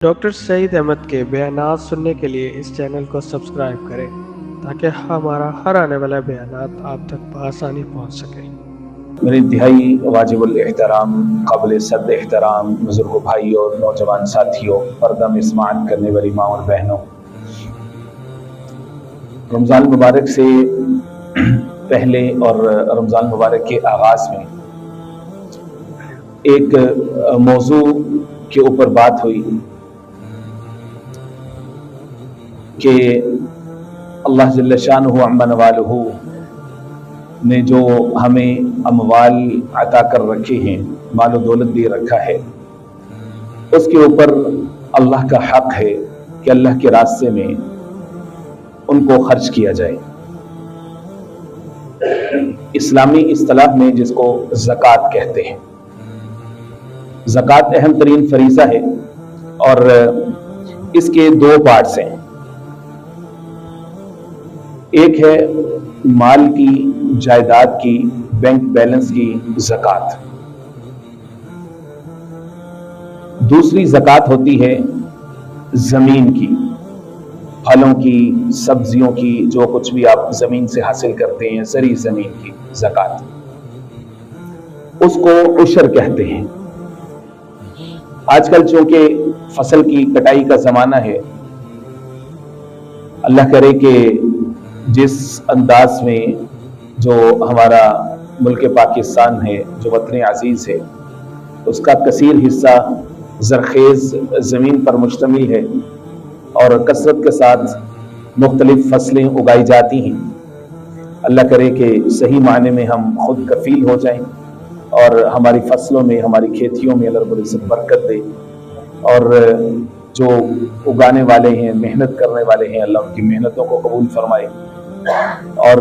Doctor Saeed Ahmad के बयानात सुनने के लिए इस चैनल को सब्सक्राइब करें ताकि हमारा हर आने वाला बयानात आप तक बआसानी पहुंच सके। मेरे इंतहाई वाजिबुल एहतराम काबिल सद एहतराम बुजुर्ग भाई और नौजवान साथियों, पर्दा में समाअत करने वाली माँ और बहनों, रमज़ान मुबारक से पहले और रमज़ान मुबारक के आगाज़ में एक मौजू के ऊपर बात हुई कि अल्लाह जल्ल शानुहु अम्मा नवालुहु ने जो हमें अमवाल अता कर रखे हैं, माल और दौलत दे रखा है, उसके ऊपर अल्लाह का हक है कि अल्लाह के रास्ते में उनको खर्च किया जाए। इस्लामी इस्तिलाह में जिसको ज़कात कहते हैं। ज़कात अहम तरीन फरीज़ा है और इसके दो पार्ट्स हैं। एक है माल की, जायदाद की, बैंक बैलेंस की ज़कात। दूसरी ज़कात होती है ज़मीन की, फलों की, सब्जियों की, जो कुछ भी आप ज़मीन से हासिल करते हैं, ज़री ज़मीन की ज़कात, उसको उशर कहते हैं। आजकल चूंकि फसल की कटाई का ज़माना है, अल्लाह करे कि जिस अंदाज में जो हमारा मुल्क पाकिस्तान है, जो वतन अजीज़ है, उसका कसीर हिस्सा ज़रख़ेज़ ज़मीन पर मुश्तमिल है और कसरत के साथ मुख्तलिफ़ फसलें उगाई जाती हैं। अल्लाह करे कि सही मायने में हम खुद कफ़ील हो जाएं और हमारी फसलों में, हमारी खेतियों में अल्लाह रब्बुल इज़्ज़त बरकत दे, और जो उगाने वाले हैं, मेहनत करने वाले हैं, अल्लाह उनकी मेहनतों को कबूल फरमाए, और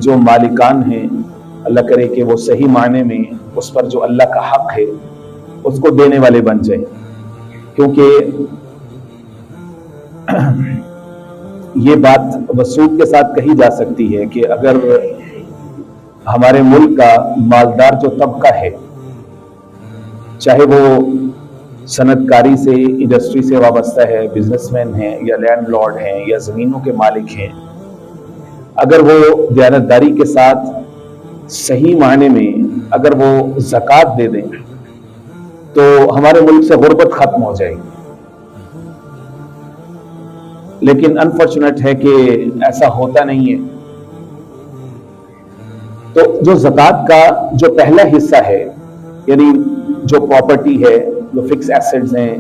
जो मालिकान हैं अल्लाह करे कि वो सही मायने में उस पर जो अल्लाह का हक है उसको देने वाले बन जाए। क्योंकि ये बात वसूख के साथ कही जा सकती है कि अगर हमारे मुल्क का मालदार जो तबका है, चाहे वो सनतकारी से, इंडस्ट्री से वाबस्ता है, बिजनेसमैन हैं या लैंडलॉर्ड हैं या ज़मीनों के मालिक हैं, अगर वो दयानतदारी के साथ सही मायने में अगर वो ज़कात दे दें तो हमारे मुल्क से गुर्बत खत्म हो जाएगी। लेकिन अनफॉर्चुनेट है कि ऐसा होता नहीं है। तो जो ज़कात का जो पहला हिस्सा है, यानी जो प्रॉपर्टी है, जो फिक्स एसेट्स हैं,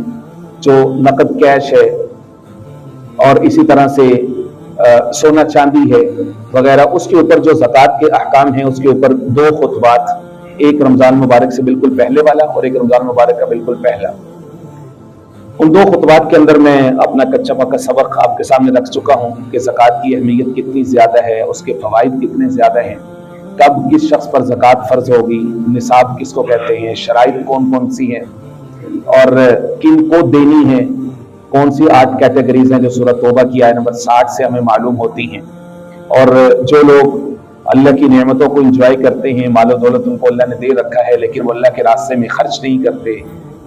जो नकद कैश है, और इसी तरह से सोना चांदी है वगैरह, उसके ऊपर जो ज़कात के अहकाम हैं, उसके ऊपर दो खुतबात, एक रमज़ान मुबारक से बिल्कुल पहले वाला और एक रमज़ान मुबारक का बिल्कुल पहला। उन दो खुतबात के अंदर मैं अपना कच्चा पक्का सबक आपके सामने रख चुका हूँ कि ज़कात की अहमियत कितनी ज़्यादा है, उसके फ़वाइद कितने ज़्यादा हैं, कब किस शख्स पर ज़कात फ़र्ज होगी, निसाब किसको कहते हैं, शराइत कौन कौन सी हैं और किन को देनी है, कौन सी 8 कैटेगरीज हैं जो सूरह तौबा की आयत नंबर 60 से हमें मालूम होती हैं। और जो लोग अल्लाह की नेमतों को एंजॉय करते हैं, मालो दौलत उनको अल्लाह ने दे रखा है, लेकिन वो अल्लाह के रास्ते में खर्च नहीं करते,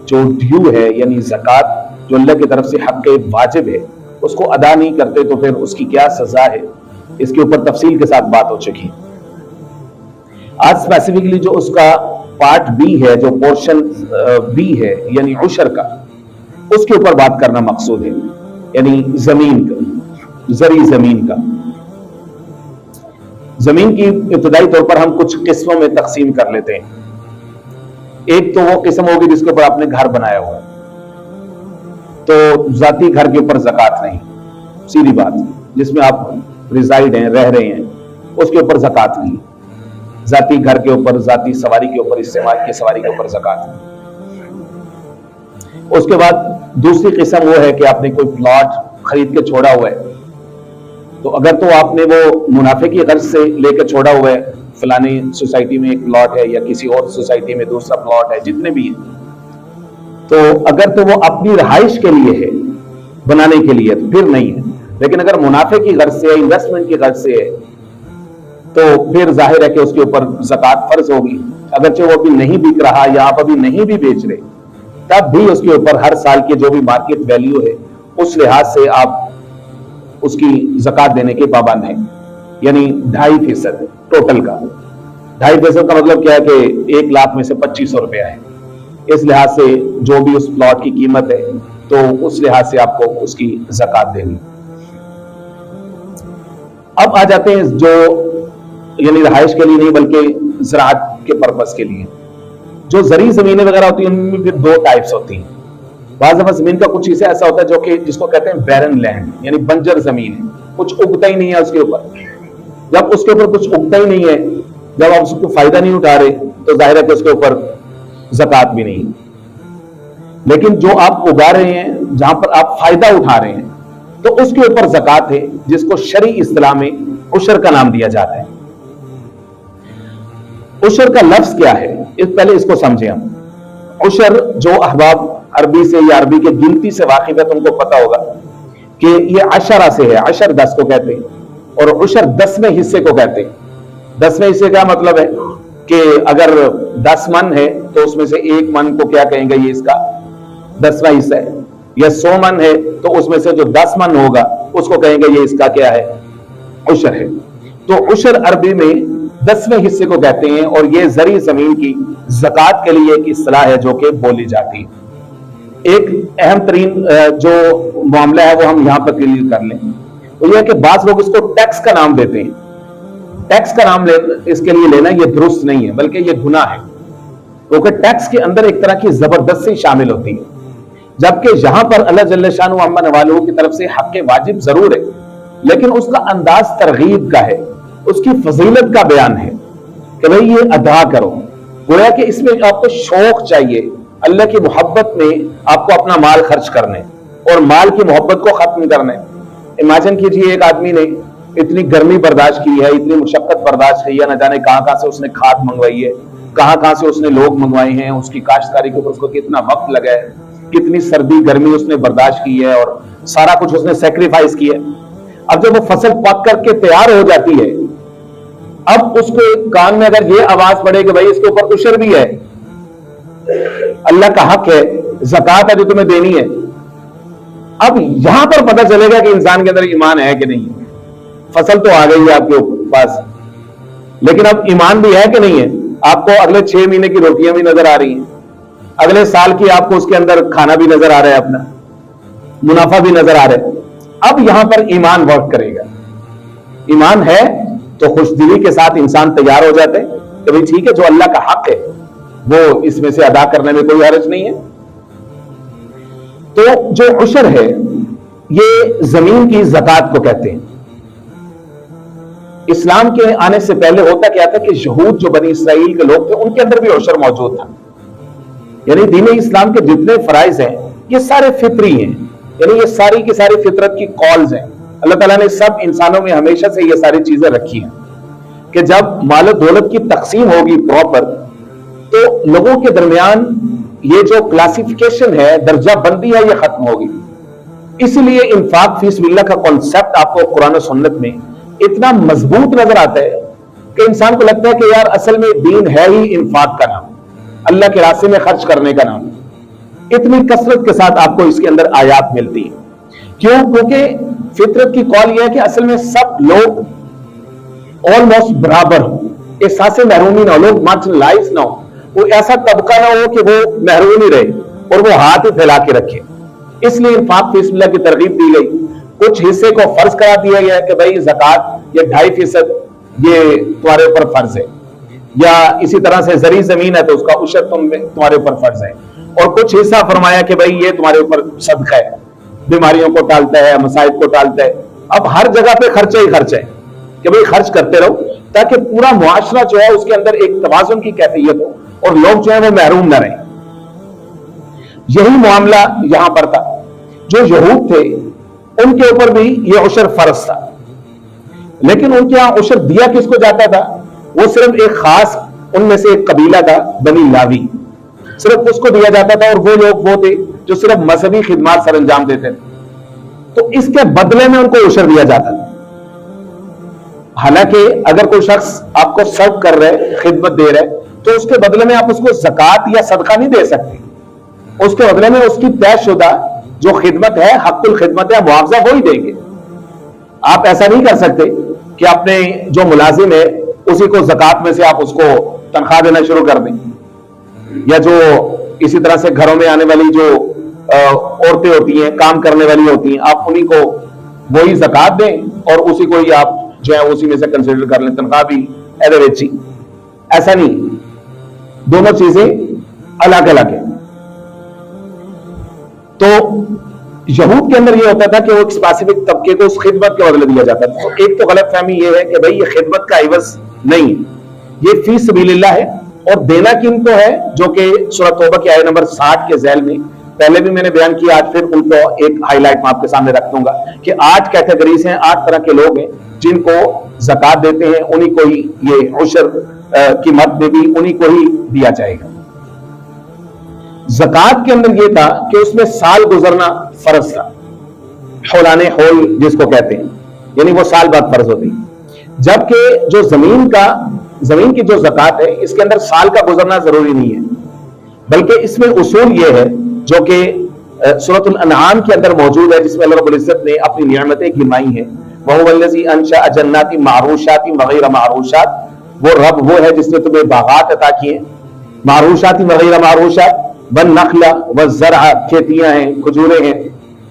जो ड्यू है यानी ज़कात जो अल्लाह की तरफ से हक़ वाजिब है उसको अदा नहीं करते, तो फिर उसकी क्या सज़ा है, इसके ऊपर तफसील के साथ बात हो चुकी। आज स्पेसिफिकली जो उसका पार्ट बी है, जो पोर्शन बी है यानी उशर का, उसके ऊपर बात करना मकसूद है, यानी जमीन का, ज़री ज़मीन का। ज़मीन की इब्तदाई तौर पर हम कुछ किस्मों में तकसीम कर लेते हैं। एक तो वो किस्म होगी जिसके ऊपर आपने घर बनाया हुआ है, तो जाती घर के ऊपर ज़कात नहीं, सीधी बात, जिसमें आप रिजाइड हैं, रह रहे हैं, उसके ऊपर ज़कात नहीं। जाती घर के ऊपर, जाती सवारी के ऊपर, इस्तेमाल की सवारी के ऊपर ज़कात नहीं। उसके बाद दूसरी किस्म वो है कि आपने कोई प्लॉट खरीद के छोड़ा हुआ है, तो अगर तो आपने वो मुनाफे की गर्ज से लेके छोड़ा हुआ है, फलानी सोसाइटी में एक प्लॉट है या किसी और सोसाइटी में दूसरा प्लॉट है, जितने भी हैं, तो अगर तो वो अपनी रहाइश के लिए है, बनाने के लिए, तो फिर नहीं है। लेकिन अगर मुनाफे की गर्ज से, इन्वेस्टमेंट की गर्ज से है, तो फिर जाहिर है कि उसके ऊपर ज़कात फर्ज होगी, अगरचे वो अभी नहीं बिक रहा या आप अभी नहीं भी बेच रहे, تب بھی اس کے اوپر ہر سال کی جو بھی مارکیٹ ویلیو ہے اس لحاظ سے آپ اس کی زکات دینے کے پابند ہیں، یعنی 2.5% ٹوٹل کا۔ 2.5% کا مطلب کیا ہے کہ 1 لاکھ میں سے 2500 روپیہ ہے، اس لحاظ سے جو بھی اس پلاٹ کی قیمت ہے تو اس لحاظ سے آپ کو اس کی زکات دینی۔ اب آ جاتے ہیں جو یعنی رہائش کے لیے نہیں بلکہ زراعت کے پرپس کے لیے، جو زرعی زمینیں وغیرہ ہوتی ہیں ان میں پھر 2 ٹائپس ہوتی ہیں۔ بعض دفعہ زمین کا کچھ حصہ ایسا ہوتا ہے جو کہ جس کو کہتے ہیں بیرن لینڈ، یعنی بنجر زمین ہے، کچھ اگتا ہی نہیں ہے اس کے اوپر۔ جب اس کے اوپر کچھ اگتا ہی نہیں ہے، جب آپ اس کو فائدہ نہیں اٹھا رہے تو ظاہر ہے کہ اس کے اوپر زکات بھی نہیں۔ لیکن جو آپ اگا رہے ہیں، جہاں پر آپ فائدہ اٹھا رہے ہیں، تو اس کے اوپر زکات ہے، جس کو شرعی اصطلاح میں عشر کا نام دیا جاتا ہے۔ عشر کا لفظ کیا ہے، پہلے اس کو سمجھیں ہم۔ عشر جو احباب عربی سے یا عربی کے گنتی سے واقف ہے تو ان کو پتا ہوگا کہ یہ عشرہ سے ہے، عشر 10 کو کہتے ہیں، اور عشر 10ویں حصے کو کہتے ہیں۔ 10ویں حصے کا مطلب ہے کہ اگر 10 من ہے تو اس میں سے 1 من کو کیا کہیں گے، یہ اس کا 10واں حصہ ہے، یا 100 من ہے تو اس میں سے جو 10 من ہوگا اس کو کہیں گے یہ اس کا کیا ہے، عشر ہے۔ تو عشر عربی میں 10ویں حصے کو کہتے ہیں، اور یہ زرعی زمین کی زکات کے لیے ایک اصطلاح ہے جو کہ بولی جاتی ہے۔ ایک اہم ترین جو معاملہ ہے وہ ہم یہاں پر کلیئر کر لیں، تو یہ ہے کہ بعض لوگ اس کو ٹیکس کا نام دیتے ہیں۔ ٹیکس کا نام اس کے لیے لینا یہ درست نہیں ہے، بلکہ یہ گناہ ہے، کیونکہ ٹیکس کے اندر ایک طرح کی زبردستی شامل ہوتی ہے، جبکہ یہاں پر اللہ جل شانہ عما نوالہ کی طرف سے حق واجب ضرور ہے، لیکن اس کا انداز ترغیب کا ہے، اس کی فضیلت کا بیان ہے کہ بھئی یہ ادا کرو۔ گویا کہ اس میں آپ کو شوق چاہیے، اللہ کی محبت میں آپ کو اپنا مال خرچ کرنے اور مال کی محبت کو ختم کرنے۔ امیجن کیجئے ایک آدمی نے اتنی گرمی برداشت کی ہے، اتنی مشقت برداشت کی ہے، نہ جانے کہاں سے اس نے کھاد منگوائی ہے، کہاں سے اس نے لوگ منگوائے ہیں، اس کی کاشتکاری کے اوپر اس کو کتنا وقت لگا ہے، کتنی سردی گرمی اس نے برداشت کی ہے، اور سارا کچھ اس نے سیکریفائس کیا ہے۔ اب جب وہ فصل پک کر کے تیار ہو جاتی ہے، اب اس کو ایک کان میں اگر یہ آواز پڑے کہ بھائی اس کے اوپر عشر بھی ہے، اللہ کا حق ہے، زکات ہے جو تمہیں دینی ہے، اب یہاں پر پتہ چلے گا کہ انسان کے اندر ایمان ہے کہ نہیں ہے۔ فصل تو آ گئی ہے آپ کے پاس، لیکن اب ایمان بھی ہے کہ نہیں ہے۔ آپ کو اگلے 6 مہینے کی روٹیاں بھی نظر آ رہی ہیں، اگلے سال کی آپ کو اس کے اندر کھانا بھی نظر آ رہا ہے، اپنا منافع بھی نظر آ رہا ہے۔ اب یہاں پر ایمان ورک کرے گا۔ ایمان ہے تو خوش دلی کے ساتھ انسان تیار ہو جاتے ہیں کہ بھئی ٹھیک ہے، جو اللہ کا حق ہے وہ اس میں سے ادا کرنے میں کوئی حرج نہیں ہے۔ تو جو عشر ہے یہ زمین کی زکات کو کہتے ہیں۔ اسلام کے آنے سے پہلے ہوتا کیا تھا کہ یہود جو بنی اسرائیل کے لوگ تھے ان کے اندر بھی عشر موجود تھا، یعنی دین اسلام کے جتنے فرائض ہیں یہ سارے فطری ہیں، یعنی یہ ساری کی ساری فطرت کی کالز ہیں۔ اللہ تعالیٰ نے سب انسانوں میں ہمیشہ سے یہ ساری چیزیں رکھی ہیں کہ جب مال و دولت کی تقسیم ہوگی پراپر تو لوگوں کے درمیان یہ جو کلاسیفیکیشن ہے، درجہ بندی ہے، یہ ختم ہوگی۔ اس لیے انفاق فی سبیل اللہ کا کانسیپٹ آپ کو قرآن و سنت میں اتنا مضبوط نظر آتا ہے کہ انسان کو لگتا ہے کہ یار اصل میں دین ہے ہی انفاق کا نام، اللہ کے راستے میں خرچ کرنے کا نام۔ اتنی کثرت کے ساتھ آپ کو اس کے اندر آیات ملتی ہیں۔ کیوں؟ کیونکہ فطرت کی قول یہ ہے کہ اصل میں سب لوگ آلموسٹ برابر ہوں، احساس محرومی نہ ہو، لوگ مارجنلائز نہ ہو، وہ ایسا طبقہ نہ ہو کہ وہ محروم ہی رہے اور وہ ہاتھ ہی پھیلا کے رکھے۔ اس لیے انفاق فی سبیل اللہ کی ترغیب دی گئی۔ کچھ حصے کو فرض کرا دیا گیا کہ بھائی زکات یہ 2.5% یہ تمہارے اوپر فرض ہے، یا اسی طرح سے زرعی زمین ہے تو اس کا عشر تمہارے اوپر فرض ہے، اور کچھ حصہ فرمایا کہ بھائی یہ تمہارے اوپر صدقہ ہے، بیماریوں کو ٹالتا ہے، مصائب کو ٹالتا ہے۔ اب ہر جگہ پہ خرچہ ہی خرچہ ہے کہ بھائی خرچ کرتے رہو تاکہ پورا معاشرہ جو ہے اس کے اندر ایک توازن کی کیفیت ہو اور لوگ جو ہے وہ محروم نہ رہیں۔ یہی معاملہ یہاں پر تھا۔ جو یہود تھے ان کے اوپر بھی یہ عشر فرض تھا، لیکن ان کے یہاں عشر دیا کس کو جاتا تھا؟ وہ صرف ایک خاص ان میں سے ایک قبیلہ تھا، بنی لاوی، صرف اس کو دیا جاتا تھا، اور وہ لوگ وہ تھے جو صرف مذہبی خدمات سر انجام دیتے تھے، تو اس کے بدلے میں ان کو عشر دیا جاتا تھا۔ حالانکہ اگر کوئی شخص آپ کو سرو کر رہے، خدمت دے رہے، تو اس کے بدلے میں آپ اس کو زکات یا صدقہ نہیں دے سکتے، उसके बदले में उसकी तयशुदा जो खिदमत है, हक़ुल खिदमत है, मुआवजा वो ही देंगे। आप ऐसा नहीं कर सकते कि अपने जो मुलाजिम है उसी को ज़कात में से आप उसको तनख्वाह देना शुरू कर दें, या जो इसी तरह से घरों में आने वाली जो औरतें होती हैं, काम करने वाली होती हैं, आप उन्हीं को वही ज़कात दें और उसी को ही आप जो है उसी में से कंसिडर कर लें, तनख्वाह भी एदवेची। ऐसा नहीं, दोनों चीजें अलग अलग है। तो यहूद के अंदर यह होता था कि वो एक स्पेसिफिक तबके को उस खिदमत के बदले दिया जाता था। तो एक तो गलत फहमी यह है कि भाई ये खिदमत का इवज नहीं, ये फी सबीलिल्लाह है और देना किनको है, जो कि सूरह तौबा की आयत नंबर 60 के झैल में पहले भी मैंने बयान किया, आज फिर उनको एक हाईलाइट मैं आपके सामने रख दूंगा कि 8 कैटेगरीज हैं, 8 तरह के लोग हैं जिनको ज़कात देते हैं, उन्हीं को ही ये उशर की मद में भी उन्हीं को ही दिया जाएगा। ज़कात के अंदर यह था कि उसमें साल गुजरना फर्ज था, हौलाने हौल जिसको कहते हैं, यानी वो साल बाद फर्ज होती। जबकि जो जमीन की जो ज़कात है इसके अंदर साल का गुजरना जरूरी नहीं है, बल्कि इसमें उसूल यह है जो कि सूरतुल अनआम के अंदर मौजूद है, जिसमें अल्लाह रब्बुल इज्जत ने अपनी नियामतें गिनवाई हैं। वहुवल्लज़ी अंशअ जन्नातिन मारूशातिन वगैर मारूशात, वो रब वो है जिसने तुम्हें बागात अता किए, मारूशातिन वगैर मारूशात, वन नखला व ज़रअ, खेतियां हैं, खजूरें हैं,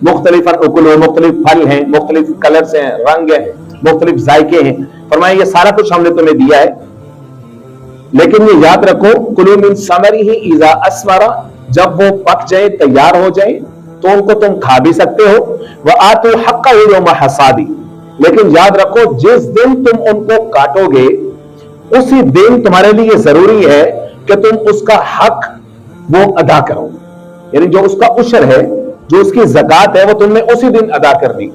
मुख्तलिफ उकुल, मुख्तलिफ फल हैं, मुख्तलिफ कलर्स हैं, रंग हैं, मुख्तलिफ जायके हैं। फरमाया ये सारा कुछ हमने तुम्हें दिया है, लेकिन ये याद रखो कुलू मिन समरिही इज़ा अस्मरा, जब वो पक जाए, तैयार हो जाए तो उनको तुम खा भी सकते हो। व आतू हक्का यौम हसादी, लेकिन याद रखो जिस दिन तुम उनको काटोगे उसी दिन तुम्हारे लिए जरूरी है कि तुम उसका हक वो अदा करो, यानी जो उसका उशर है, जो उसकी ज़कात है, वो तुमने उसी दिन अदा कर दी।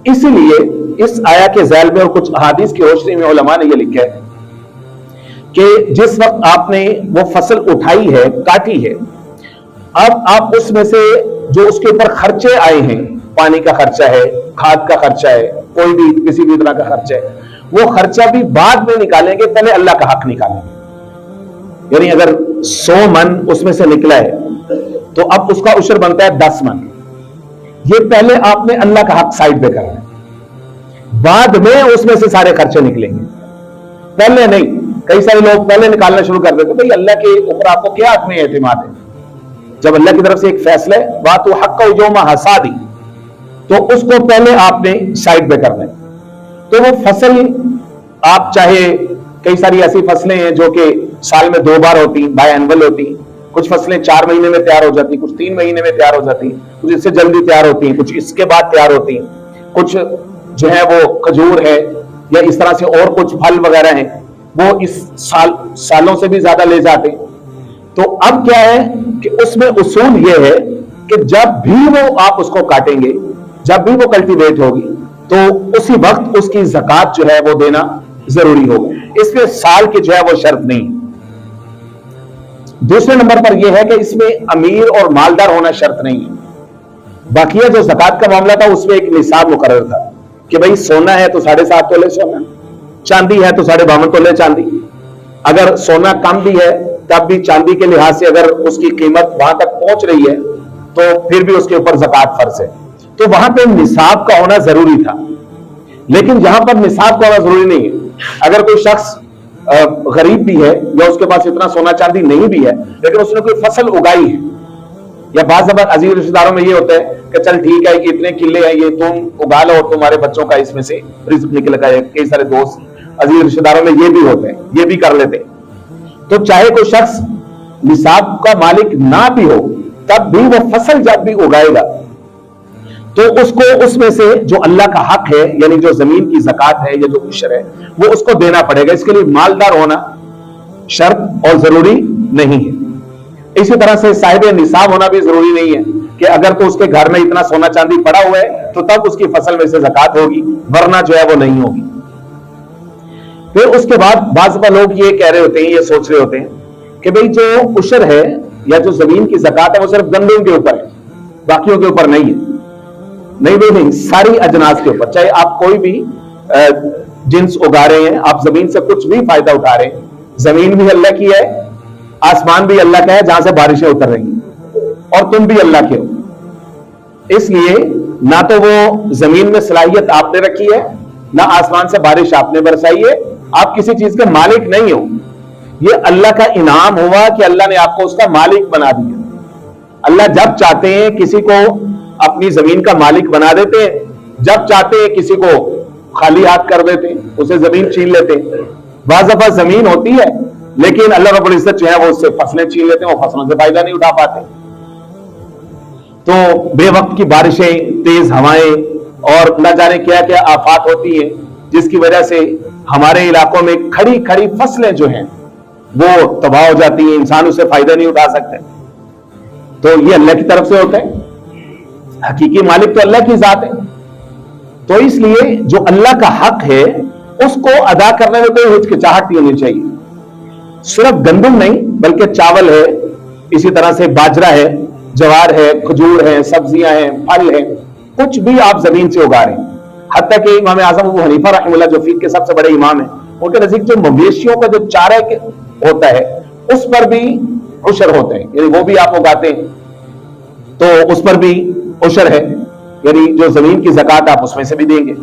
इसीलिए इस आया के ज़ैल में और कुछ अहादीस की रोशनी में उलमा ने यह लिखा है कि जिस वक्त आपने वो फसल उठाई है, काटी है, अब आप उसमें से जो उसके ऊपर खर्चे आए हैं, पानी का खर्चा है, खाद का खर्चा है, कोई भी किसी भी तरह का खर्चा है, वो खर्चा भी बाद में निकालेंगे, पहले अल्लाह का हक निकालेंगे। यानी अगर 100 मन उसमें से निकला है तो अब उसका उशर बनता है 10 मन। ये पहले आपने अल्लाह का हक साइड पे करना है, बाद में उसमें से सारे खर्चे निकलेंगे, पहले नहीं। कई सारे लोग पहले निकालना शुरू कर देते, भाई अल्लाह के ऊपर आपको क्या हक में एतमाद है? जब अल्लाह की तरफ से एक फैसला है, बात वो हक यौम हसादी, तो उसको पहले आपने साइड पे करना है। तो वो फसल आप चाहे, कई सारी ऐसी फसलें हैं जो कि साल में 2 बार होती, बाय एनुअल होती, कुछ फसलें 4 महीने में तैयार हो जाती, कुछ 3 महीने में तैयार हो जाती, कुछ इससे जल्दी तैयार होती, कुछ इसके बाद तैयार होती, कुछ जो है वो खजूर है या इस तरह से और कुछ फल वगैरह हैं, वो इस सालों से भी ज्यादा ले जाते। तो अब क्या है कि उसमें उसूल ये है कि जब भी वो आप उसको काटेंगे, जब भी वो कल्टीवेट होगी, तो उसी वक्त उसकी ज़कात जो है वो देना जरूरी होगा। इसमें साल की जो है वो शर्त नहीं। दूसरे नंबर पर यह है कि इसमें अमीर और मालदार होना शर्त नहीं है। बाकी जो ज़कात का मामला था उसमें एक निसाब मुकर्रर था कि भाई सोना है तो 7.5 तोले सोना, चांदी है तो 52 तोले चांदी। अगर सोना कम भी है तब भी चांदी के लिहाज से अगर उसकी कीमत वहां तक पहुंच रही है तो फिर भी उसके ऊपर ज़कात फर्ज है। तो वहां पे निसाब का होना जरूरी था, लेकिन यहां पर निसाब का होना जरूरी नहीं है। अगर कोई शख्स गरीब भी है या उसके पास इतना सोना चांदी नहीं भी है, लेकिन उसने कोई फसल उगाई है, या बाज़ अजीज रिश्तेदारों में ये होता है कि चल ठीक है कि इतने किले हैं, ये तुम उगा लो और तुम्हारे बच्चों का इसमें से रिस्क निकलेगा। कई सारे दोस्त अजीज रिश्तेदारों में ये भी होते हैं, ये भी कर लेते हैं। तो चाहे कोई शख्स निसाब का मालिक ना भी हो, तब भी वो फसल जब भी उगाएगा तो उसको उसमें से जो अल्लाह का हक है, यानी जो जमीन की ज़कात है या जो उशर है, वो उसको देना पड़ेगा। इसके लिए मालदार होना शर्त और जरूरी नहीं है। इसी तरह से साहिब निसाब होना भी जरूरी नहीं है कि अगर तो उसके घर में इतना सोना चांदी पड़ा हुआ है तो तब उसकी फसल में से ज़कात होगी, वरना जो है वो नहीं होगी। फिर उसके बाद बाज़ लोग ये कह रहे होते हैं, ये सोच रहे होते हैं कि भाई जो उशर है या जो जमीन की ज़कात है वो सिर्फ गंदम के ऊपर है, बाकियों के ऊपर नहीं है। नहीं, सारी अजनास के ऊपर, चाहे आप कोई भी जिन्स उगा रहे हैं, आप जमीन से कुछ भी फायदा उठा रहे हैं, जमीन भी अल्लाह की है, आसमान भी अल्लाह का है जहां से बारिशें उतर रही हैं, और तुम भी अल्लाह के हो। इसलिए ना तो वो जमीन में सलाहियत आपने रखी है, ना आसमान से बारिश आपने बरसाई है, आप किसी चीज के मालिक नहीं हो। ये अल्लाह का इनाम हुआ कि अल्लाह ने आपको उसका मालिक बना दिया। अल्लाह जब चाहते हैं किसी को अपनी जमीन का मालिक बना देते हैं, जब चाहते हैं किसी को खाली हाथ कर देते हैं, उसे जमीन छीन लेते हैं। बाज़ दफा जमीन होती है लेकिन अल्लाह रब्बुल इज्जत जो है वो उससे फसलें छीन लेते हैं, वो फसलों से फायदा नहीं उठा पाते। तो बेवक्त की बारिशें, तेज हवाएं और न जाने क्या क्या आफात होती हैं, जिसकी वजह से हमारे इलाकों में खड़ी खड़ी फसलें जो हैं वो तबाह हो जाती हैं, इंसान उससे फायदा नहीं उठा सकते। तो ये अल्लाह की तरफ से होता है, हकीकी मालिक तो अल्लाह की जात है। तो इसलिए जो अल्लाह का हक है उसको अदा करने में कोई हिचकिचाहट नहीं होनी चाहिए। सिर्फ गंदम नहीं बल्कि चावल है, इसी तरह से बाजरा है, जवार है, खजूर है, सब्जियां हैं, फल है, कुछ भी आप जमीन से उगा रहे हैं। हत्ता कि इमाम आजम अबू हनीफा रहमतुल्लाह जो फीक के सबसे बड़े इमाम हैं, उनके नजदीक जो मवेशियों का जो चारा होता है उस पर भी उशर होते हैं, यानी वो भी आप उगाते हैं तो उस पर भी उशर है, यानी जो जमीन की ज़कात आप उसमें से भी देंगे।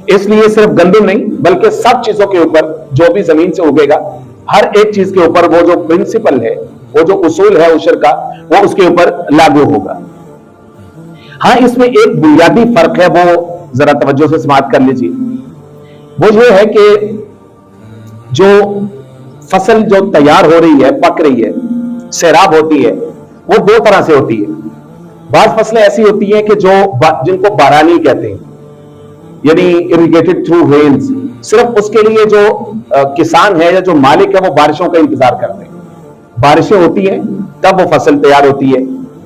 इसलिए सिर्फ गंदम नहीं बल्कि सब चीजों के ऊपर जो भी जमीन से उगेगा, हर एक चीज के ऊपर वो जो प्रिंसिपल है, वो जो उसूल है उशर का, वो उसके ऊपर लागू होगा। हाँ, इसमें एक बुनियादी फर्क है, वो जरा तवज्जो से समाअत कर लीजिए। वो ये है कि जो फसल जो तैयार हो रही है, पक रही है, सैराब होती है, वो दो तरह से होती है। बाज़ फसलें ऐसी होती हैं कि जिनको बारानी कहते हैं, यानी इरिगेटेड थ्रू रेन्स। सिर्फ उसके लिए जो किसान है या जो मालिक है वो बारिशों का इंतजार करते हैं। बारिशें होती हैं तब वो फसल तैयार होती है,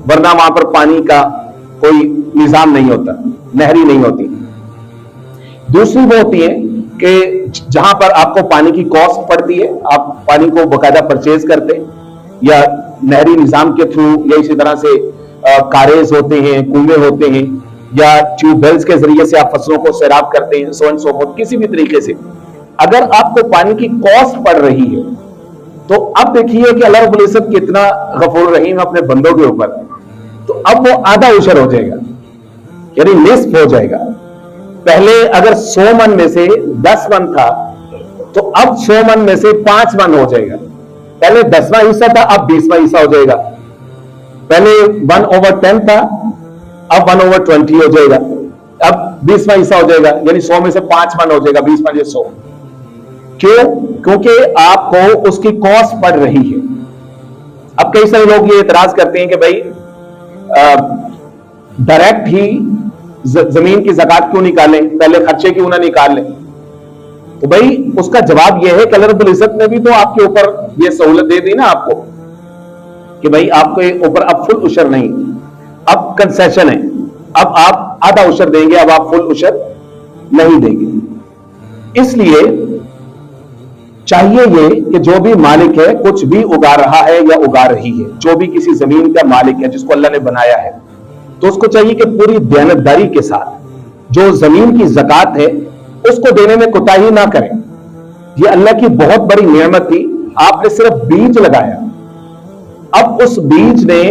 वरना वहां पर पानी का कोई निजाम नहीं होता, नहरी नहीं होती। दूसरी वो होती है कि जहां पर आपको पानी की कॉस्ट पड़ती है, आप पानी को बाकायदा परचेज करते हैं, या नहरी निजाम के थ्रू, या इसी तरह से कारेज होते हैं, कुएं होते हैं, या ट्यूबवेल्स के जरिए से आप फसलों को सैराब करते हैं, सो एंड सो फोर्थ। किसी भी तरीके से अगर आपको पानी की कॉस्ट पड़ रही है तो अब देखिए कि अल्लाह रब्बुल इज्जत कितना गफूर रहीम अपने बंदों के ऊपर। तो अब वो आधा उशर हो जाएगा, यानी निस्फ हो जाएगा। पहले अगर 100 मन में से 10 मन था तो अब 100 मन में से 5 मन हो जाएगा। पहले 10वां हिस्सा था, अब 20वां हिस्सा हो जाएगा। पहले 1/10 था, अब 1/20 हो जाएगा। अब 20वां हिस्सा हो जाएगा, यानी 100 में से 5 मन हो जाएगा, 20 में 100। क्यों? क्योंकि आपको उसकी कॉस्ट पड़ रही है। अब कई सारे लोग ये इतराज करते हैं कि भाई डायरेक्ट ही जमीन की ज़कात क्यों निकालें, पहले खर्चे क्यों ना निकाल लें। तो भाई उसका जवाब यह है कि अल्लाह रब्बुल इज्जत ने भी तो आपके ऊपर यह सहूलत दे दी ना आपको, कि भाई आपके ऊपर अब फुल उशर नहीं, अब कंसेशन है, अब आप आधा उशर देंगे, अब आप फुल उशर नहीं देंगे। इसलिए चाहिए ये कि जो भी मालिक है, कुछ भी उगा रहा है या उगा रही है, जो भी किसी जमीन का मालिक है जिसको अल्लाह ने बनाया है, तो उसको चाहिए कि पूरी दयानतदारी के साथ जो जमीन की ज़कात है उसको देने में कोताही ना करें। ये अल्लाह की बहुत बड़ी नेमत थी, आपने सिर्फ बीज लगाया, अब उस बीज ने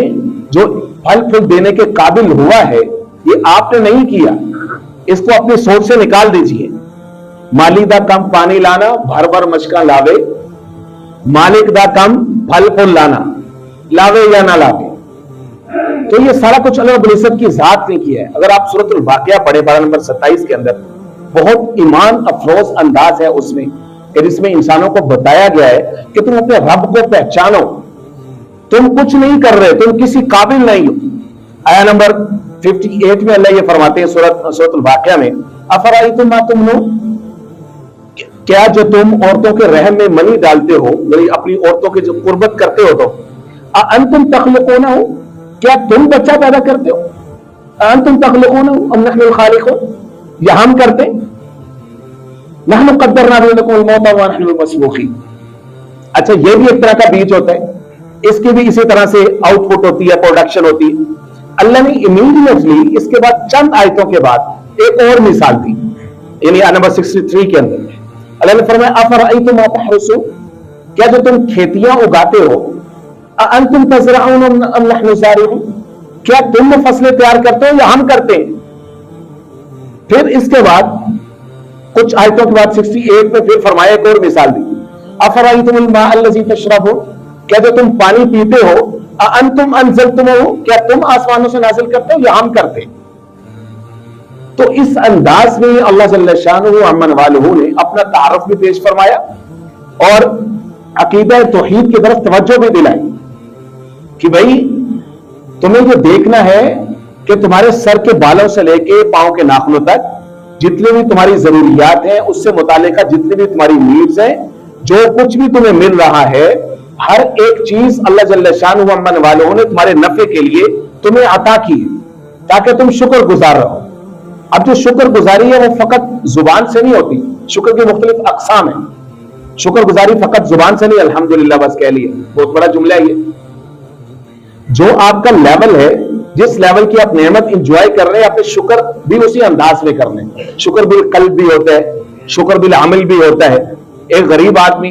जो फल फूल देने के काबिल हुआ है ये आपने नहीं किया, इसको अपनी सोच से निकाल दीजिए। माली दा कम पानी लाना, भर भर मशका लावे, मालिक दा कम फल फूल लाना, लावे या ना लावे। तो ये सारा कुछ अल्लाह रब्बुल इज्जत की जात ने किया है। अगर आप सूरतुल वाक़िया पढ़े, पारा नंबर 27 के अंदर बहुत ईमान अफरोज अंदाज है उसमें, जिसमें इंसानों को बताया गया है कि तुम अपने रब को पहचानो, तुम कुछ नहीं कर रहे, तुम किसी काबिल नहीं हो। आया नंबर 58 में अल्लाह ये फरमाते हैं सूरतुल वाक़िया में, अफराइतुम मा तुमनून, क्या जो तुम औरतों के रहम में मनी डालते हो, यानी अपनी औरतों की जो कुर्बत करते हो, तो अंतुम तख्लुकूना हो, क्या तुम बच्चा पैदा करते हो? अंतुम तख्लुकूना अम नहनुल खालिकून, या हम करते? नहनु क़द्दरना बैनकुमुल मौत व नहनु मस्बूक़ीन। अच्छा, ये भी एक तरह का बीज होता है, इसकी भी इसी तरह से आउटपुट होती है, प्रोडक्शन होती है। अल्लाह ने इमीडिएटली इसके बाद चंद आयतों के बाद एक और मिसाल दी, यानी नंबर 63 के अंदर अल्लाह ने फरमाया अफराइतुम मा तहरुसून, क्या जो तुम खेतियां उगाते हो, अअंतुम तज़रऊन अम नहनु ज़ारिऊन, क्या तुम फसलें तैयार करते हो या हम करते हैं? फिर इसके बाद कुछ आयतों के बाद 68 में फिर फरमाया एक और मिसाल दी, अफराइतुमुल माअ अल्लज़ी तशरबून, क्या जो तुम पानी पीते हो, अअंतुम अंज़लतुमूहु, क्या तुम आसमानों से नाजिल करते हो या हम करते हैं? तो इस अंदाज में अल्लाह जल्ल शानुहु अम्मन वालहू ने अपना तारुफ भी पेश फरमाया और अकीदा तौहीद की तरफ तवज्जो भी दिलाई कि भाई तुम्हें जो देखना है कि तुम्हारे सर के बालों से लेके पांव के नाखूनों तक जितनी भी तुम्हारी जरूरियात हैं, उससे मुतालिका जितनी भी तुम्हारी नीड्स हैं, जो कुछ भी तुम्हें मिल रहा है, हर एक चीज अल्लाह जल्ल शानुहु अम्मन वालहू ने तुम्हारे नफे के लिए तुम्हें अता की ताकि तुम शुक्र गुजार रहो। अब जो शुक्र गुजारी है वो फकत जुबान से नहीं होती, शुक्र की मुख्तलिफ अकसाम है। शुक्र गुजारी फकत जुबान से नहीं अल्हम्दुलिल्लाह बस कह लिया, बहुत बड़ा जुमला है ये। जो आपका लेवल है, जिस लेवल की आप नेमत इंजॉय कर रहे हैं, आपने शुक्र भी उसी अंदाज में करना है। शुक्र बिल कल्ब भी होता है, शुक्र बिल अमल भी होता है। एक गरीब आदमी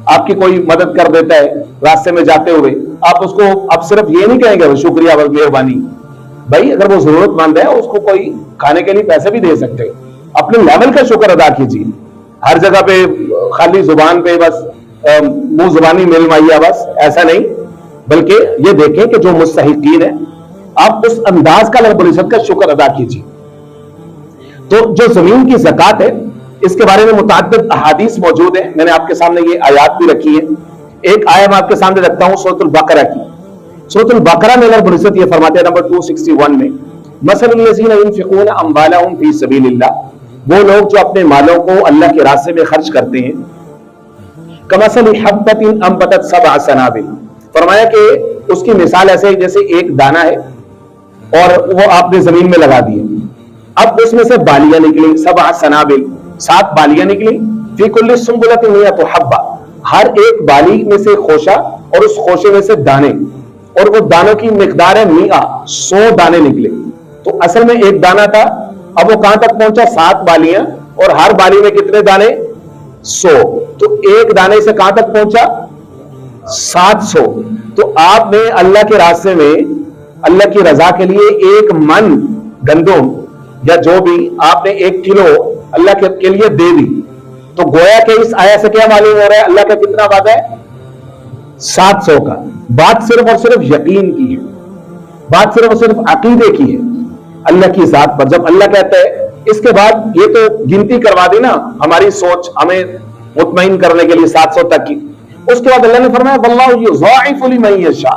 आपकी कोई मदद कर देता है रास्ते में जाते हुए, आप उसको अब सिर्फ ये नहीं कहेंगे शुक्रिया बस मेहरबानी, भाई अगर वो जरूरतमंद है उसको कोई खाने के लिए पैसे भी दे सकते हो। अपने लेवल का शुक्र अदा कीजिए, हर जगह पे खाली जुबान पे बस मुंह जुबानी मिल माइया बस ऐसा नहीं, बल्कि ये देखें कि जो मुस्तहिकीन है आप उस अंदाज का रब्बुल इज्जत का शुक्र अदा कीजिए। तो जो जमीन की ज़कात है इसके बारे में मुतअद्दिद अहादीस मौजूद है, मैंने आपके सामने ये आयात भी रखी है। एक आयत मैं आपके सामने रखता हूं सूरह बकरा की। सूरह बकरा में रब्बुल इज्जत ये फरमाते हैं नंबर 261 में, मसलुल लज़ीना युनफ़िक़ूना अम्वालहुम फ़ी सबीलिल्लाह, वो लोग जो अपने मालों को अल्लाह के रास्ते में खर्च करते हैं, कमसली हब्बतिन अंबतत सबअ सनाबिल, फरमाया कि उसकी मिसाल ऐसे है जैसे एक दाना है और वो आपने जमीन में लगा दिया, अब उसमें से बालियां निकली, सबअ सनाबिल, 7 बालियां निकली, फी कुल्लि सुंबुलतिन मियतु हब्बा, हर एक बाली में से खोशा और उस खोशे में से दाने, और वो दानों की मिकदार है मिया, 100 दाने निकले। तो असल में एक दाना था, अब वो कहां तक पहुंचा, 7 बालियां, और हर बाली में कितने दाने, 100, तो एक दाने से कहां तक पहुंचा, 700। तो आपने अल्लाह के रास्ते में अल्लाह की रजा के लिए 1 मन गंदम या जो भी आपने 1 किलो अल्लाह के लिए दे दी, तो गोया के इस आया से क्या मालूम हो रहा है, अल्लाह का कितना वादा है, 700 का। बात सिर्फ और सिर्फ यकीन की है, बात सिर्फ और सिर्फ अकीदे की है अल्लाह की जात पर। जब अल्लाह कहता है, इसके बाद ये तो गिनती करवा दी ना हमारी सोच हमें मुतमईन करने के लिए 700 तक की, उसके बाद अल्लाह ने फरमाया वल्लाहु युज़ाइफु लिमन यशा,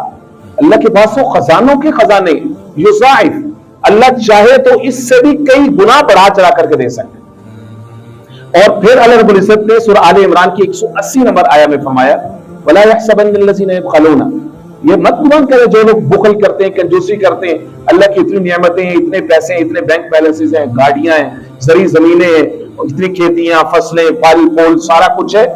अल्लाह के पास वो खजानों के खजाने, युज़ाइफ, अल्लाह चाहे तो इससे भी कई गुना बढ़ा चढ़ा करके दे सकते। और फिर अल्लाह रब्बुल इज्जत ने सूरह आले इमरान की 180 नंबर आया में फरमाया, वला यहसबन्नल्लज़ीना यबखलूना, ये मत गुमान करें जो लोग बुखल करते हैं, कंजूसी करते हैं, अल्लाह की इतनी नियामतें हैं, इतने पैसे हैं, इतने बैंक बैलेंसेस हैं, गाड़ियां हैं, जरी जमीनें हैं, इतनी खेतियां, फसलें, फल फूल सारा कुछ है,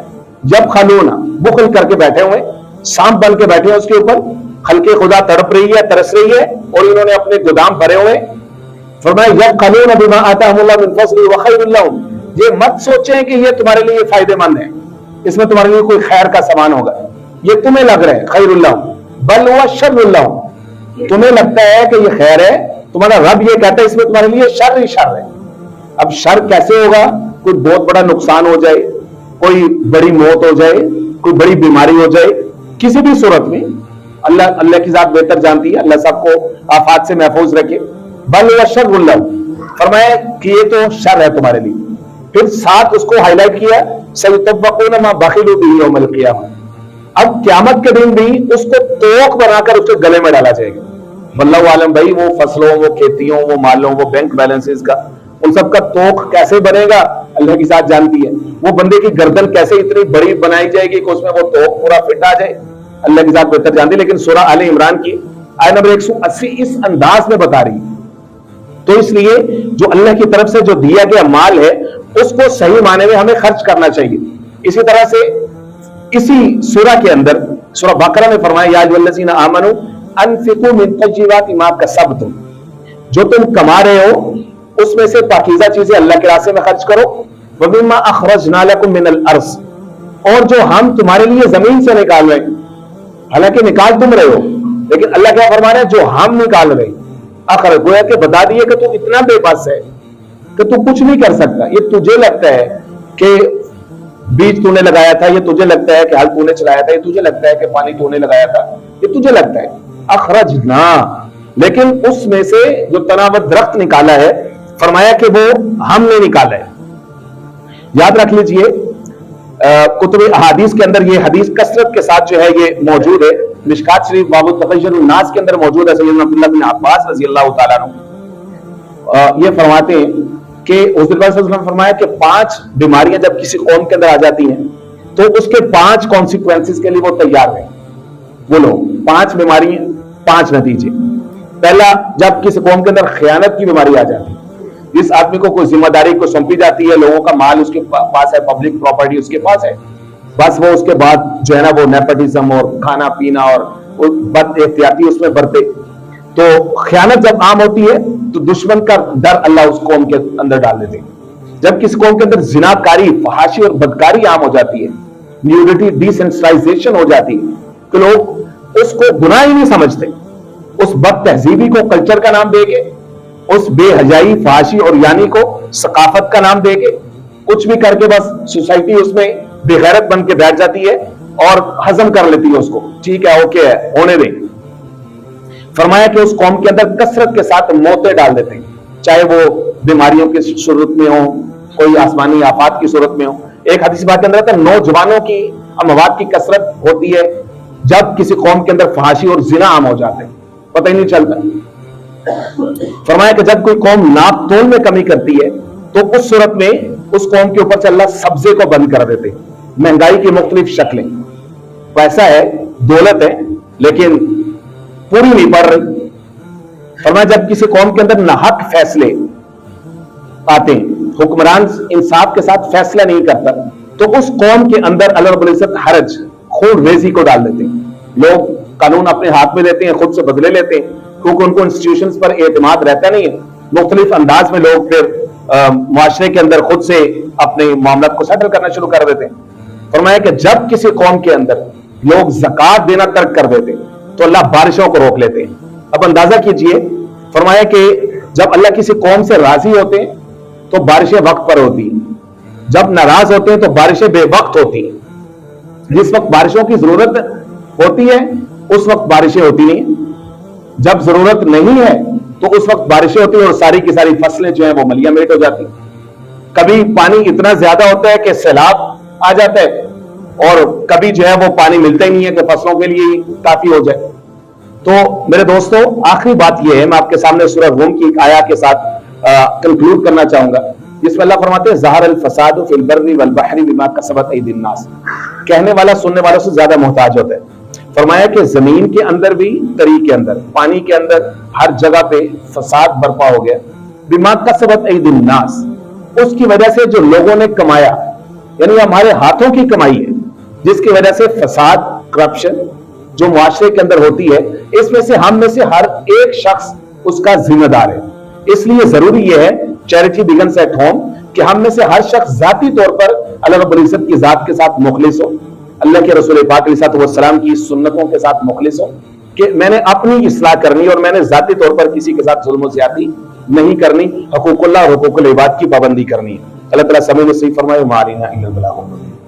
जब खलूना बुखल करके बैठे हुए, सांप बन के बैठे हैं उसके ऊपर, खल्के खुदा तड़प रही है, तरस रही है, और इन्होंने अपने गोदाम भरे हुए। फरमाया यबखलूना बिमा आताहुमुल्लाहु मिन फज़लिही व खैरुल लहुम, ये मत सोचें कि ये तुम्हारे लिए फायदेमंद है, इसमें तुम्हारे लिए कोई खैर का सामान होगा, ये तुम्हें लग रहा है खैरुल लहुम बल हुआ शर्रुल लहुम, तुम्हें लगता है कि ये खैर है, तुम्हारा रब ये कहता है इसमें तुम्हारे लिए शर ही शर है। अब शर कैसे होगा, कोई बहुत बड़ा नुकसान हो जाए, कोई बड़ी मौत हो जाए, कोई बड़ी बीमारी हो जाए, किसी भी सूरत में अल्लाह की जात बेहतर जानती है, अल्लाह सबको आफात से महफूज रखे। बल हुआ शर्रुल लहुम, फरमाया कि ये तो शर है तुम्हारे लिए। फिर साथ उसको हाईलाइट किया, सयुतव्वक़ूना मा बखिलू बिही यौमल क़ियामह, अब क्यामत के दिन भी उसको तोक बनाकर उसके गले में डाला जाएगा। वल्लाहु आलम, भाई वो फसलों, वो खेतियों, वो मालों, वो बैंक बैलेंसेस का, उन सब का तोक कैसे बनेगा अल्लाह की जात जानती है। वो बंदे की गर्दन कैसे इतनी बड़ी बनाई जाएगी कि उसमें वो तोक पूरा फिट आ जाए, अल्लाह की जात बेहतर जानती है। लेकिन सूरह आले इमरान की आयत नंबर 180 इस अंदाज में बता रही है। तो इसलिए जो अल्लाह की तरफ से जो दिया गया माल है उसको सही माने में हमें खर्च करना चाहिए। इसी तरह से इसी सूरह के अंदर सूरह बकरा में फरमाया, या अय्युहल्लज़ीना आमनू अनफिकू मिन तय्यिबाति मा कसबतुम, जो तुम कमा रहे हो उसमें से पाकीज़ा चीजें अल्लाह के रास्ते में खर्च करो, व मिम्मा अखरजना लकुम मिनल अर्ज़, और जो हम तुम्हारे लिए जमीन से निकाल रहे हैं, حالانکہ نکال تم رہے ہو، لیکن اللہ کیا فرما رہے ہیں؟ جو ہم نکال رہے ہیں۔ آخر گویا کہ بتا دیے کہ تو اتنا بے بس ہے کہ تو کچھ نہیں کر سکتا۔ یہ تجھے لگتا ہے کہ بیج تو نے لگایا تھا، یہ تجھے لگتا ہے کہ ہل تو نے چلایا تھا، یہ تجھے لگتا ہے کہ پانی تو نے لگایا تھا، یہ تجھے لگتا ہے۔ اخرجنا، لیکن اس میں سے جو تناوت درخت نکالا ہے، فرمایا کہ وہ ہم نے نکالا ہے۔ یاد رکھ لیجئے کتب احادیث کے اندر یہ حدیث کثرت کے ساتھ جو ہے یہ موجود ہے۔ مشکات شریف باب التخیر الناس کے اندر موجود ہے۔ سیدنا عبداللہ بن عباس رضی اللہ تعالیٰ عنہ یہ فرماتے ہیں کہ حضور صلی اللہ علیہ وسلم نے فرمایا کہ 5 بیماریاں جب کسی قوم کے اندر آ جاتی ہیں تو اس کے 5 کانسیکوینسز کے لیے وہ تیار ہیں۔ وہ لوگ 5 بیماری، 5 نتیجے۔ پہلا، جب کسی قوم کے اندر خیانت کی بیماری آ جاتی ہے، جس آدمی کو کوئی ذمہ داری کو سونپی جاتی ہے، لوگوں کا مال اس کے پاس ہے، پبلک پراپرٹی اس کے پاس ہے، بس وہ اس کے بعد جو ہے نا وہ نیپوٹزم اور کھانا پینا اور بد احتیاطی اس میں برتے۔ تو خیانت جب عام ہوتی ہے تو دشمن کا ڈر اللہ اس قوم کے اندر ڈال دیتے ہیں۔ جب کسی قوم کے اندر زناکاری، فحاشی اور بدکاری عام ہو جاتی ہے، نیوڈیٹی، ڈیسینسٹائزیشن ہو جاتی ہے، تو لوگ اس کو گناہ ہی نہیں سمجھتے، اس بد تہذیبی کو کلچر کا نام دے کے، اس بے حیائی، فحاشی اور یعنی کو ثقافت کا نام دے کے، کچھ بھی کر کے بس سوسائٹی اس میں بے غیرت بن کے بیٹھ جاتی ہے اور ہضم کر لیتی ہے اس کو، ٹھیک ہے، اوکے ہے، ہونے دیں۔ فرمایا کہ اس قوم کے اندر کثرت کے ساتھ موتیں ڈال دیتے ہیں، چاہے وہ بیماریوں کی صورت میں ہو، کوئی آسمانی آفات کی صورت میں ہو۔ ایک حدیث بات کے اندر آتا ہے نوجوانوں کی اموات کی کثرت ہوتی ہے جب کسی قوم کے اندر فحاشی اور زنا عام ہو جاتے ہیں، پتہ ہی نہیں چلتا۔ فرمایا کہ جب کوئی قوم ناپ تول میں کمی کرتی ہے تو اس صورت میں اس قوم کے اوپر سے اللہ سبزے کو بند کر دیتے ہیں۔ مہنگائی کی مختلف شکلیں، پیسہ ہے، دولت ہے، لیکن پوری نہیں پڑ رہی۔ فرمایا جب کسی قوم کے اندر ناحق فیصلے آتے ہیں، حکمران انصاف کے ساتھ فیصلہ نہیں کرتا، تو اس قوم کے اندر اللہ رب العزت حرج، خون ریزی کو ڈال دیتے ہیں۔ لوگ قانون اپنے ہاتھ میں لیتے ہیں، خود سے بدلے لیتے ہیں، کیونکہ ان کو انسٹیٹیوشنز پر اعتماد رہتا نہیں ہے۔ مختلف انداز میں لوگ پھر معاشرے کے اندر خود سے اپنے معاملات کو سیٹل کرنا شروع کر دیتے ہیں۔ فرمایا کہ جب کسی قوم کے اندر لوگ زکوٰۃ دینا ترک کر دیتے ہیں تو اللہ بارشوں کو روک لیتے ہیں۔ اب اندازہ کیجئے، فرمایا کہ جب اللہ کسی قوم سے راضی ہوتے ہیں تو بارشیں وقت پر ہوتی ہیں، جب ناراض ہوتے ہیں تو بارشیں بے وقت ہوتی ہیں۔ جس وقت بارشوں کی ضرورت ہوتی ہے اس وقت بارشیں ہوتی نہیں، جب ضرورت نہیں ہے تو اس وقت بارشیں ہوتی ہیں اور ساری کی ساری فصلیں جو ہیں وہ ملیاں میٹ ہو جاتی ہیں۔ کبھی پانی اتنا زیادہ ہوتا ہے کہ سیلاب آ جاتا ہے، اور کبھی جو ہے وہ پانی ملتا ہی نہیں ہے کہ فصلوں کے لیے کافی ہو جائے۔ تو میرے دوستو، آخری بات یہ ہے، میں آپ کے سامنے سورہ روم کی ایک آیت کے ساتھ کنکلوڈ کرنا چاہوں گا، جس میں اللہ فرماتے ہیں ظہر الفساد فی البر والبحر بما کسبت ایدی الناس۔ کہنے والا سننے والوں سے زیادہ محتاج ہوتا ہے۔ فرمایا کہ زمین کے اندر بھی، تری کے اندر، پانی کے اندر، ہر جگہ پہ فساد برپا ہو گیا، بما کسبت ایدی الناس، اس کی وجہ سے جو لوگوں نے کمایا، یعنی ہمارے ہاتھوں کی کمائی ہے، جس کی وجہ سے فساد، کرپشن جو معاشرے کے اندر ہوتی ہے، اس میں سے ہم میں سے ہر ایک شخص اس کا ذمہ دار ہے۔ اس لیے ضروری یہ ہے، چیریٹی بگنس ایٹ ہوم، کہ ہم میں سے ہر شخص ذاتی طور پر اللہ رب العزت کی ذات کے ساتھ مخلص ہو، اللہ کے رسول پاک علیہ السلام کی سنتوں کے ساتھ مخلص ہو، کہ میں نے اپنی اصلاح کرنی اور میں نے ذاتی طور پر کسی کے ساتھ ظلم و زیادتی نہیں کرنی، حقوق اللہ اور حقوق العباد کی پابندی کرنی ہے۔ اللہ تعالیٰ سمجھ نصیب فرمائے، وما علینا الا البلاغ۔